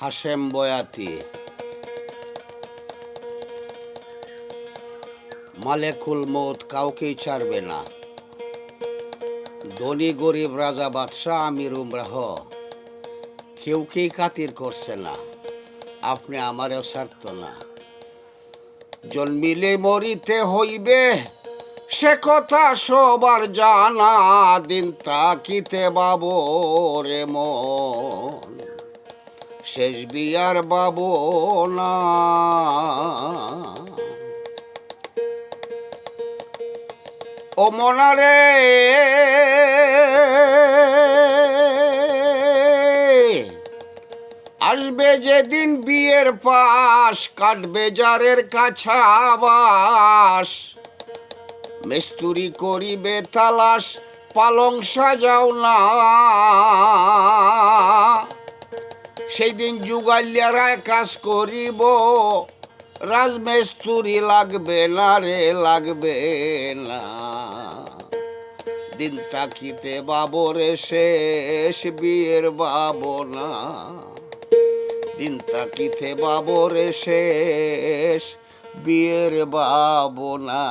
হাশেম বয়াতি, মালেকুল মৌত কাউকেই ছাড়বে না। ধনী গরিব রাজা বাদশাহ আমির উমরাহ কেউকেই খাতির করছে না, আপনি আমারেও ছাড়ত না। জন্মিলে মরিতে হইবে সে কথা সবার জানা, দিন তাকিতে বাবরে মন শেষ বিয়ার বাবু না। ও মনারে আসবে যেদিন বিয়ের পাশ, কাটবে জারের কাছাবাস, মিস্তুরি করিবে তালাশ, পালং সাজাও না। সেই দিন যুগালিয়ারায় কাজ করিব, রাজমিস্তুরি লাগবে না রে, লাগবে না। দিন তাকিতে বাবরে শেষ বিয়ের বাবনা, দিন তাকিতে বাবরে শেষ বিয়ের বাবনা।